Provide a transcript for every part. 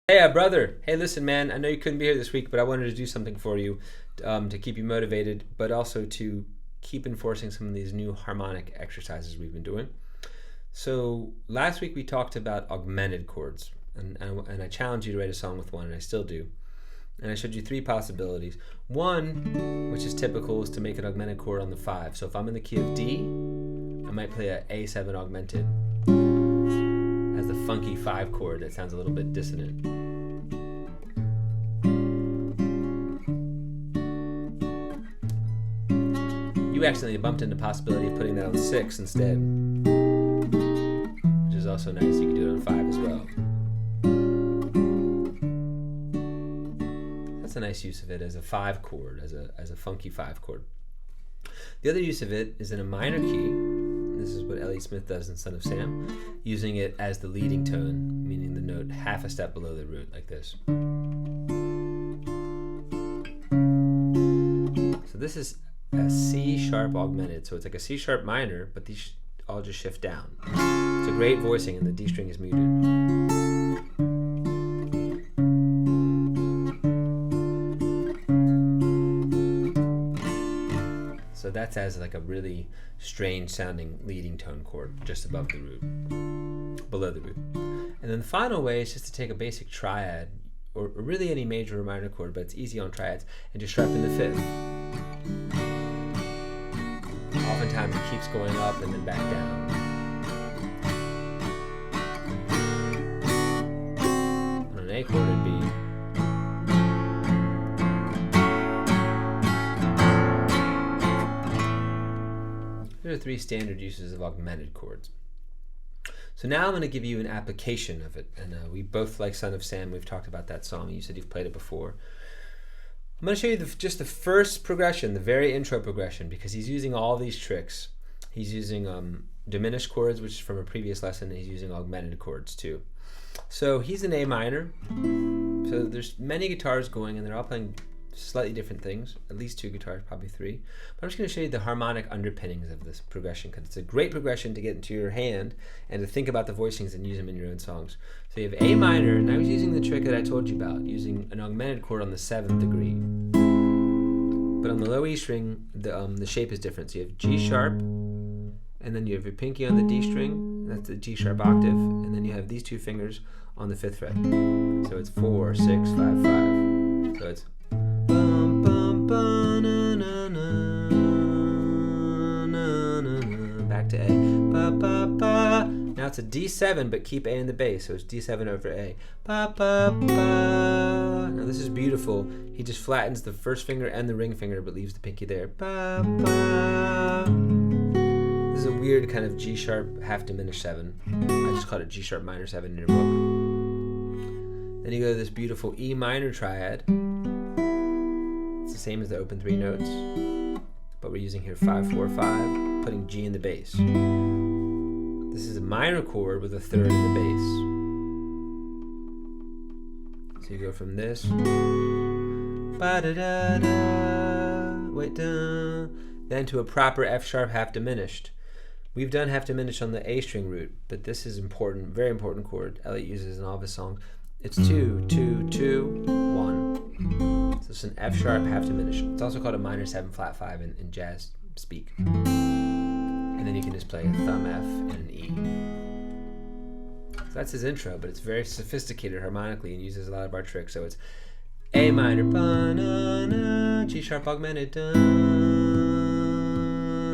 Hey, brother. Hey, listen, man. I know you couldn't be here this week, but I wanted to do something for you to keep you motivated, but also to keep enforcing some of these new harmonic exercises we've been doing. So last week we talked about augmented chords, and I challenged you to write a song with one, and I still do. And I showed you three possibilities. One, which is typical, is to make an augmented chord on the 5. So if I'm in the key of D, I might play a A7 augmented as the funky 5 chord that sounds a little bit dissonant. You accidentally bumped into the possibility of putting that on 6 instead, which is also nice. You can do it on 5 as well. That's a nice use of it as a 5 chord, as a funky 5 chord. The other use of it is in a minor key. This is what Elliott Smith does in Son of Sam, using it as the leading tone, meaning the note half a step below the root, like this. So this is a C sharp augmented, so it's like a C sharp minor, but these all just shift down. It's a great voicing, and the D string is muted. So that's as like a really strange sounding leading tone chord just above the root, below the root. And then the final way is just to take a basic triad, or really any major or minor chord, but it's easy on triads, and just sharpen the 5th. Oftentimes it keeps going up and then back down. On an A chord it'd be There are 3 standard uses of augmented chords. So now I'm going to give you an application of it, and we both like Son of Sam. We've talked about that song. You said you've played it before. I'm going to show you just the first progression, the very intro progression, because he's using all these tricks. He's using diminished chords, which is from a previous lesson, and he's using augmented chords too. So he's in A minor. So there's many guitars going, and they're all playing slightly different things, at least 2 guitars, probably 3. But I'm just going to show you the harmonic underpinnings of this progression, because it's a great progression to get into your hand and to think about the voicings and use them in your own songs. So you have A minor, and I was using the trick that I told you about, using an augmented chord on the 7th degree. But on the low E string, the shape is different. So you have G sharp, and then you have your pinky on the D string, and that's the G sharp octave, and then you have these 2 fingers on the 5th fret. So it's 4, 6, 5, 5. So it's bum, bum, ba, na, na, na, na, na, na. Back to A. Ba, ba, ba. Now it's a D7, but keep A in the bass, so it's D7 over A. Ba, ba, ba. Now this is beautiful. He just flattens the first finger and the ring finger, but leaves the pinky there. Ba, ba. This is a weird kind of G sharp half diminished 7. I just called it G sharp minor 7 in your book. Then you go to this beautiful E minor triad. It's the same as the open 3 notes, but we're using here 5, 4, 5, putting G in the bass. This is a minor chord with a 3rd in the bass. So you go from this, ba-da-da-da, wait, da, then to a proper F sharp half diminished. We've done half diminished on the A string root, but this is important, very important chord. Elliott uses in all of his songs. It's 2, 2, 2, 1. So it's an F sharp half diminished. It's also called a minor 7 flat 5 in jazz speak. And then you can just play a thumb F and an E. So that's his intro, but it's very sophisticated harmonically and uses a lot of our tricks. So it's A minor, ba, na, na, G sharp augmented, da,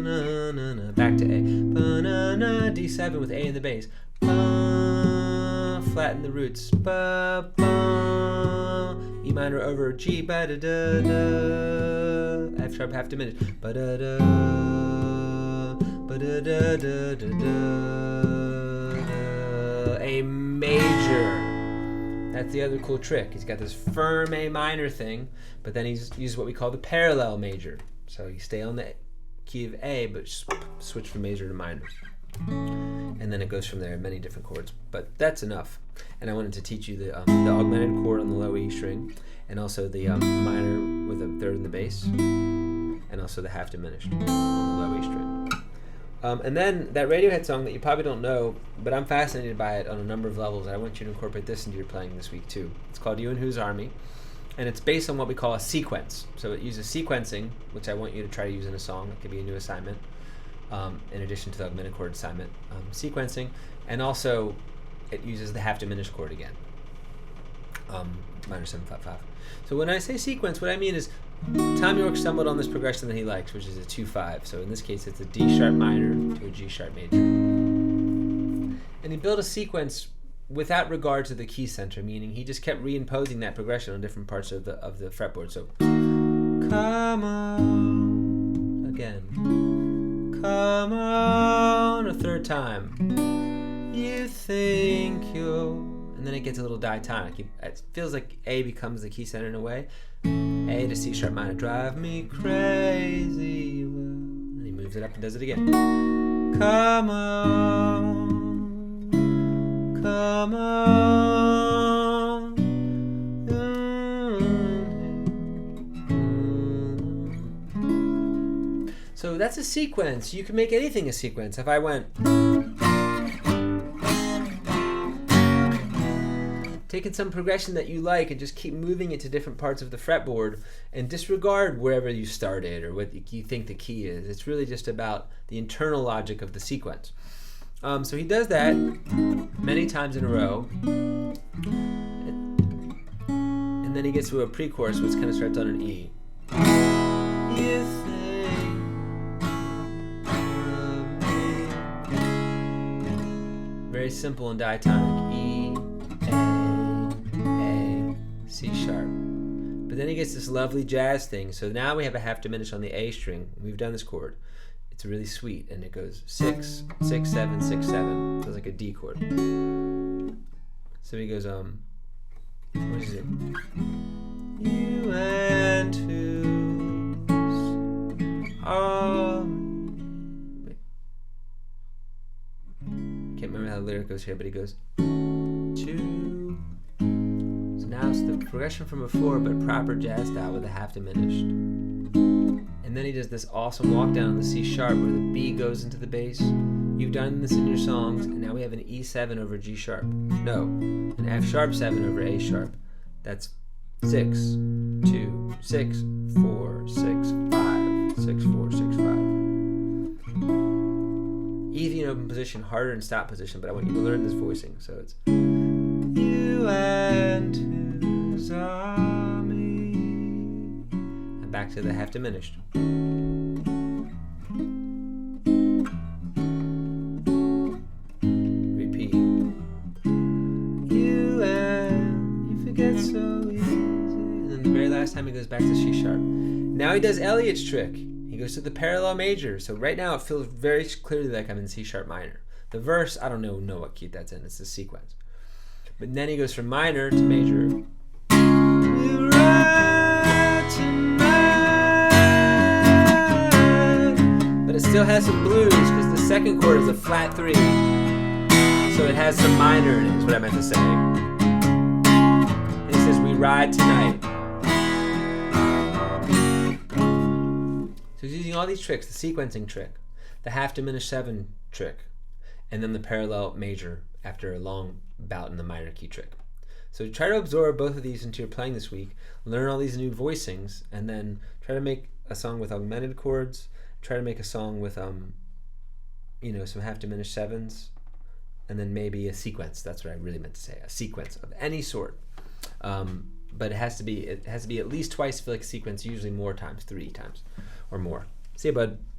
na, na, na, back to A, ba, na, na, D7 with A in the bass, ba, flatten the roots, ba, ba, E minor over G, ba, da, da, da, F sharp half diminished, ba, da, da, ba, da, da, da, da, da, A major. That's the other cool trick. He's got this firm A minor thing, but then he's used what we call the parallel major. So you stay on the key of A, but switch from major to minor. And then it goes from there in many different chords. But that's enough. And I wanted to teach you the augmented chord on the low E string, and also the minor with a 3rd in the bass, and also the half diminished on the low E string. And then that Radiohead song that you probably don't know, but I'm fascinated by it on a number of levels. I want you to incorporate this into your playing this week too. It's called You and Whose Army, and it's based on what we call a sequence. So it uses sequencing, which I want you to try to use in a song. It could be a new assignment, in addition to the augmented chord assignment. Sequencing, and also it uses the half diminished chord again. Minor 7-5-5. So when I say sequence, what I mean is Tom York stumbled on this progression that he likes, which is a 2-5. So in this case, it's a D sharp minor to a G sharp major. And he built a sequence without regard to the key center, meaning he just kept reimposing that progression on different parts of the fretboard. So come on again, come on a third time. You think you'll, and then it gets a little diatonic. It feels like A becomes the key center in a way. A to C sharp minor, drive me crazy. And he moves it up and does it again. Come on, come on. So that's a sequence. You can make anything a sequence. If I went, taking some progression that you like and just keep moving it to different parts of the fretboard and disregard wherever you started or what you think the key is. It's really just about the internal logic of the sequence. So he does that many times in a row. And then he gets to a pre-chorus which kind of starts on an E. You think of me. Very simple and diatonic. E, A, C sharp. But then he gets this lovely jazz thing. So now we have a half diminished on the A string. We've done this chord. It's really sweet, and it goes 6, 6, 7, 6, 7. Feels like a D chord. So he goes, what is it? You and whose army. I can't remember how the lyric goes here, but he goes, to. So now it's the progression from before, but proper jazz style with a half diminished. And then he does this awesome walk down on the C sharp where the B goes into the bass. You've done this in your songs, and now we have an E7 over G sharp. No, an F sharp 7 over A sharp. That's 6, 2, 6, 4, 6, 5, 6, 4, 6, 5. Easy in open position, harder in stop position, but I want you to learn this voicing. So it's you and whose army. And back to the half diminished. Repeat. You and you forget so easy. And then the very last time he goes back to C sharp. Now he does Elliot's trick. He goes to the parallel major. So right now it feels very clearly like I'm in C sharp minor. The verse, I don't know what key that's in. It's a sequence. But then he goes from minor to major. We ride tonight. But it still has some blues because the second chord is a flat 3. So it has some minor in it, is what I meant to say. And he says, we ride tonight. So he's using all these tricks, the sequencing trick, the half diminished 7 trick, and then the parallel major after a long bout in the minor key trick. So try to absorb both of these into your playing this week, learn all these new voicings, and then try to make a song with augmented chords, try to make a song with some half diminished 7s, and then maybe a sequence. That's what I really meant to say, a sequence of any sort. But it has to be at least twice feel like a sequence, usually more times, 3 times or more. See you, bud.